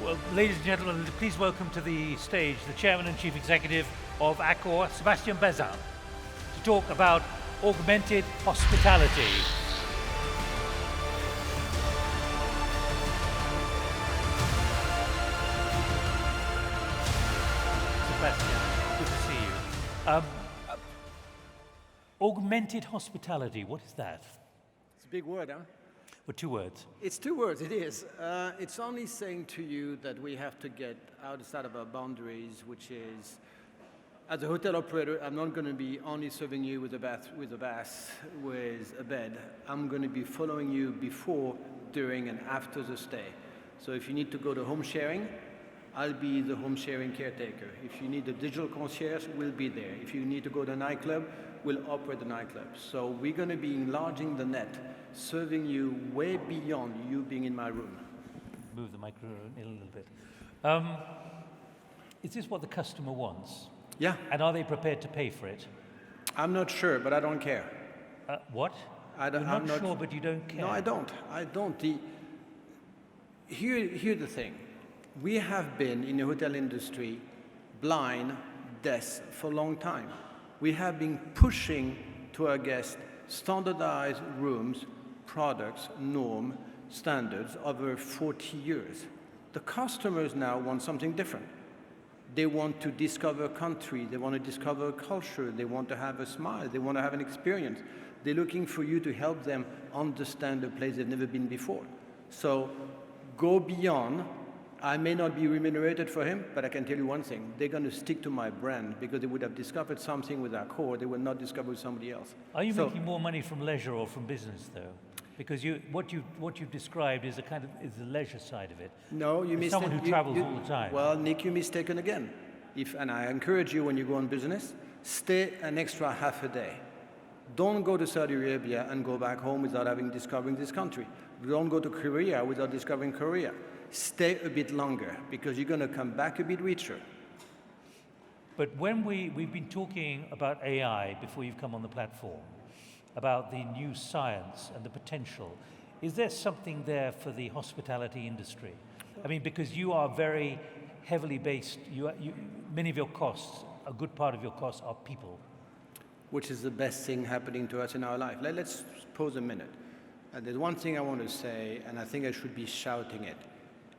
Well, ladies and gentlemen, please welcome to the stage the Chairman and Chief Executive of Accor, Sebastien Bazin, to talk about augmented hospitality. Sebastien, good to see you. Augmented hospitality, what is that? It's a big word, huh? Well, 2 words. It's 2 words, it is. It's only saying to you that we have to get outside of our boundaries, which is, as a hotel operator, I'm not going to be only serving you with a bath, with a bed. I'm going to be following you before, during, and after the stay. So if you need to go to home sharing, I'll be the home sharing caretaker. If you need a digital concierge, we'll be there. If you need to go to a nightclub, we'll operate the nightclub. So we're going to be enlarging the net, serving you way beyond you being in my room. Move the microphone in a little bit. Is this what the customer wants? Yeah. And are they prepared to pay for it? I'm not sure, but I don't care. What? I'm not sure, but you don't care? No, I don't. Here's the thing. We have been in the hotel industry blind, deaf for a long time. We have been pushing to our guests standardized rooms, products, norm, standards over 40 years. The customers now want something different. They want to discover a country, they want to discover a culture, they want to have a smile, they want to have an experience. They're looking for you to help them understand a place they've never been before. So go beyond. I may not be remunerated for him, but I can tell you one thing, they're going to stick to my brand because they would have discovered something with Accor they will not discover with somebody else. Are you making more money from leisure or from business, though? Because what you've described is the leisure side of it. No, you mistake. Someone who travels all the time. Well, Nick, you're mistaken again. And I encourage you when you go on business, stay an extra half a day. Don't go to Saudi Arabia and go back home without discovering this country. Don't go to Korea without discovering Korea. Stay a bit longer because you're going to come back a bit richer. But when we've been talking about AI before you've come on the platform, about the new science and the potential, is there something there for the hospitality industry? I mean, because you are very heavily based, many of your costs, a good part of your costs are people. Which is the best thing happening to us in our life. Let's pause a minute. There's one thing I want to say, and I think I should be shouting it.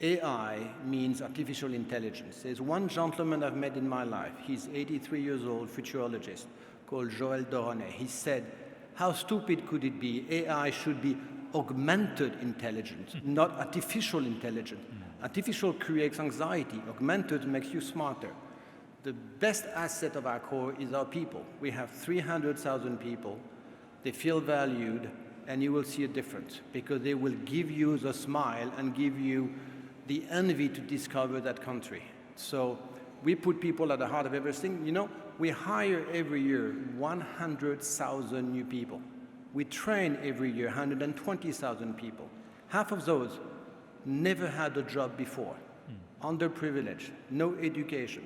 AI means artificial intelligence. There's one gentleman I've met in my life. He's 83 years old, futurologist, called Joël Doronnet. He said, how stupid could it be? AI should be augmented intelligence, not artificial intelligence. Artificial creates anxiety. Augmented makes you smarter. The best asset of Accor is our people. We have 300,000 people. They feel valued, and you will see a difference because they will give you the smile and give you the envy to discover that country. So we put people at the heart of everything. You know, we hire every year 100,000 new people. We train every year 120,000 people. Half of those never had a job before, underprivileged, no education.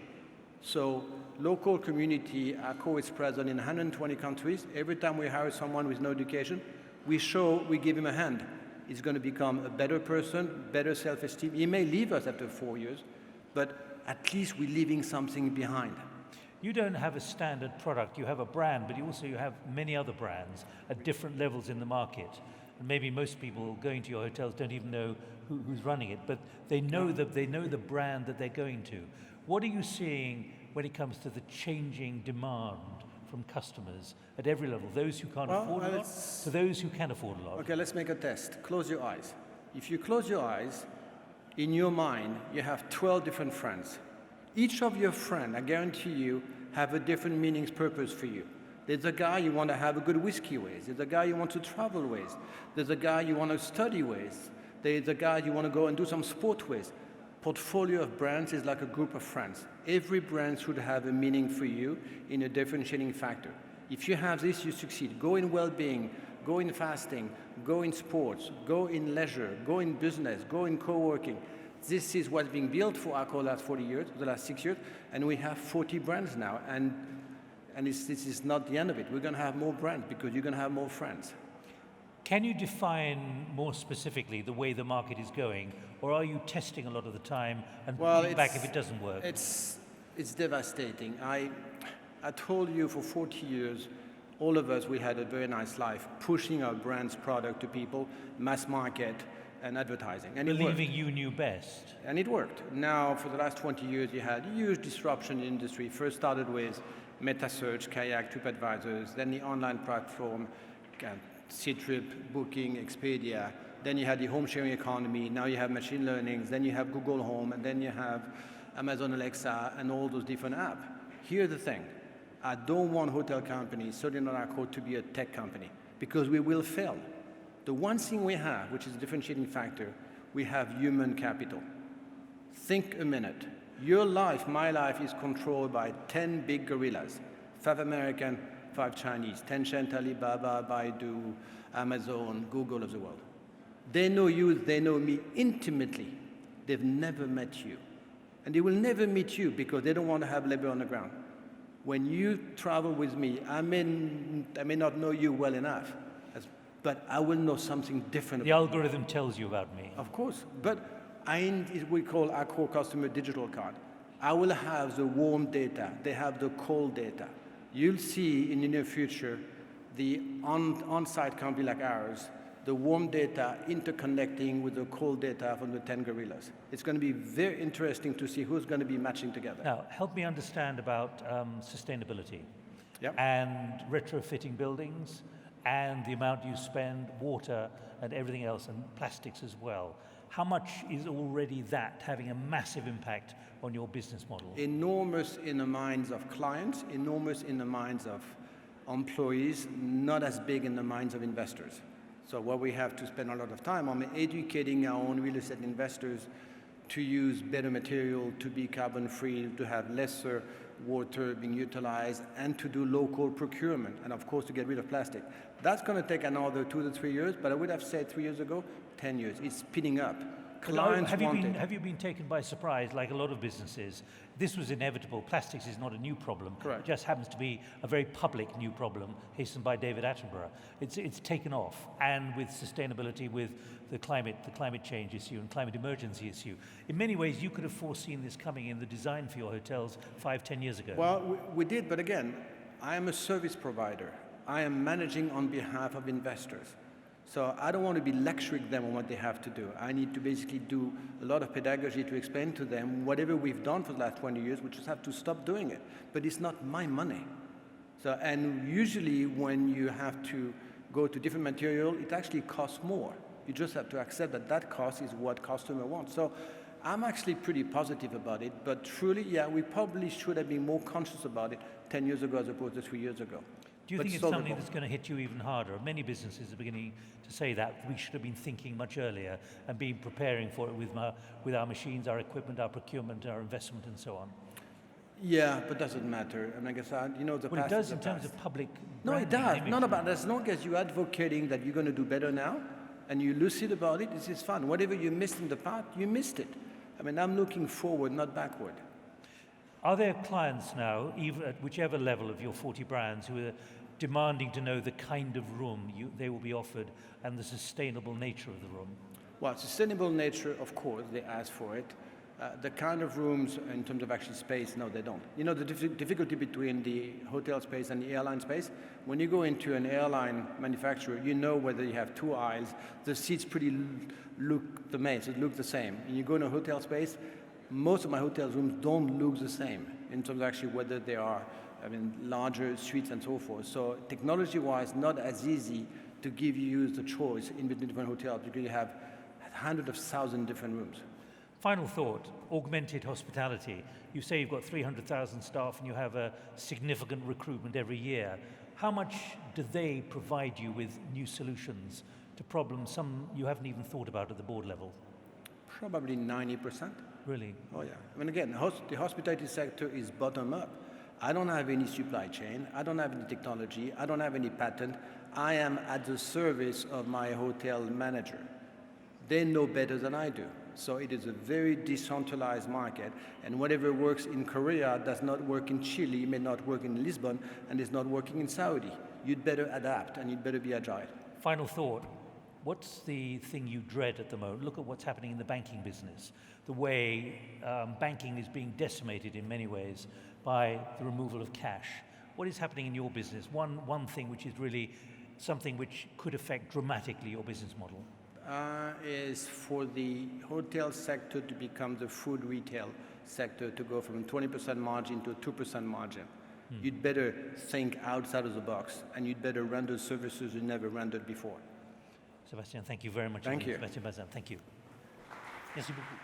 So local community, Accor is present in 120 countries. Every time we hire someone with no education, we give him a hand. He's going to become a better person, better self-esteem. He may leave us after 4 years, but at least we're leaving something behind. You don't have a standard product. You have a brand, but you have many other brands at different levels in the market. And maybe most people going to your hotels don't even know who's running it, but they know the brand that they're going to. What are you seeing when it comes to the changing demand from customers at every level, those who can't afford a lot to those who can afford a lot? Okay, let's make a test. Close your eyes. If you close your eyes, in your mind, you have 12 different friends. Each of your friends, I guarantee you, have a different meaning, purpose for you. There's a guy you want to have a good whiskey with. There's a guy you want to travel with. There's a guy you want to study with. There's a guy you want to go and do some sport with. Portfolio of brands is like a group of friends. Every brand should have a meaning for you in a differentiating factor. If you have this, you succeed. Go in well-being, go in fasting, go in sports, go in leisure, go in business, go in co-working. This is what's being built for Accor the last 6 years, and we have 40 brands now. And this is not the end of it. We're going to have more brands because you're going to have more friends. Can you define more specifically the way the market is going, or are you testing a lot of the time and pulling back if it doesn't work? It's devastating. I told you for 40 years, all of us, we had a very nice life, pushing our brand's product to people, mass market, and advertising. And believing you knew best. And it worked. Now, for the last 20 years, you had huge disruption in the industry. First started with meta search, Kayak, TripAdvisors, then the online platform, Ctrip, Booking, Expedia. Then you had the home sharing economy. Now you have machine learning. Then you have Google Home, and then you have Amazon Alexa, and all those different apps. Here's the thing. I don't want hotel companies, certainly not Accor, to be a tech company, because we will fail. The one thing we have, which is a differentiating factor, we have human capital. Think a minute. Your life, my life, is controlled by 10 big gorillas, 5 American, 5 Chinese, Tencent, Alibaba, Baidu, Amazon, Google of the world. They know you, they know me intimately. They've never met you. And they will never meet you because they don't want to have labor on the ground. When you travel with me, I may not know you well enough, but I will know something different. The algorithm tells you about me. Of course, but we call Accor customer digital card. I will have the warm data. They have the cold data. You'll see in the near future the on-site company like ours, the warm data interconnecting with the cold data from the 10 gorillas. It's going to be very interesting to see who's going to be matching together. Now, help me understand about sustainability Yep. and retrofitting buildings and the amount you spend, water and everything else, and plastics as well. How much is already that having a massive impact on your business model? Enormous in the minds of clients, enormous in the minds of employees, not as big in the minds of investors. So what we have to spend a lot of time on educating our own real estate investors to use better material, to be carbon free, to have lesser water being utilized, and to do local procurement, and of course to get rid of plastic. That's going to take another 2 to 3 years, but I would have said 3 years ago, 10 years. It's speeding up. Clients want it. Have you been taken by surprise, like a lot of businesses? This was inevitable. Plastics is not a new problem. Correct. It just happens to be a very public new problem, hastened by David Attenborough. It's taken off, and with sustainability, with the climate change issue and climate emergency issue. In many ways, you could have foreseen this coming in the design for your hotels 5-10 years ago. Well, we did, but again, I am a service provider. I am managing on behalf of investors. So I don't want to be lecturing them on what they have to do. I need to basically do a lot of pedagogy to explain to them whatever we've done for the last 20 years, we just have to stop doing it. But it's not my money. So, and usually when you have to go to different material, it actually costs more. You just have to accept that that cost is what customer wants. So I'm actually pretty positive about it, but truly, yeah, we probably should have been more conscious about it 10 years ago as opposed to 3 years ago. Do you think it's something that's going to hit you even harder? Many businesses are beginning to say that. We should have been thinking much earlier and been preparing for it with our machines, our equipment, our procurement, our investment, and so on. Yeah, but doesn't matter. And I guess, the well, past it does is in the terms past. of public No, it branding does. and Not image. about as long as you're advocating that you're going to do better now and you're lucid about it, this is fun. Whatever you missed in the past, you missed it. I mean, I'm looking forward, not backward. Are there clients now, even at whichever level of your 40 brands, who are demanding to know the kind of room they will be offered and the sustainable nature of the room? Well, sustainable nature, of course, they ask for it. The kind of rooms in terms of actual space, no, they don't. You know, the difficulty between the hotel space and the airline space, when you go into an airline manufacturer, you know whether you have 2 aisles, the seats look the same. And you go in a hotel space, most of my hotel rooms don't look the same in terms of actually whether they are larger suites and so forth. So technology-wise, not as easy to give you the choice in between different hotels because you have hundreds of thousands different rooms. Final thought, augmented hospitality. You say you've got 300,000 staff and you have a significant recruitment every year. How much do they provide you with new solutions to problems some you haven't even thought about at the board level? Probably 90%. Really? Oh yeah. I mean, again, the hospitality sector is bottom up. I don't have any supply chain. I don't have any technology. I don't have any patent. I am at the service of my hotel manager. They know better than I do. So it is a very decentralized market, and whatever works in Korea does not work in Chile, may not work in Lisbon, and is not working in Saudi. You'd better adapt, and you'd better be agile. Final thought. What's the thing you dread at the moment? Look at what's happening in the banking business. The way banking is being decimated in many ways by the removal of cash. What is happening in your business? One thing which is really something which could affect dramatically your business model. Is for the hotel sector to become the food retail sector, to go from 20% margin to 2% margin. You'd better think outside of the box, and you'd better render services you never rendered before. Sebastien, thank you very much. Thank you. Sebastien Bazin, thank you. Merci beaucoup.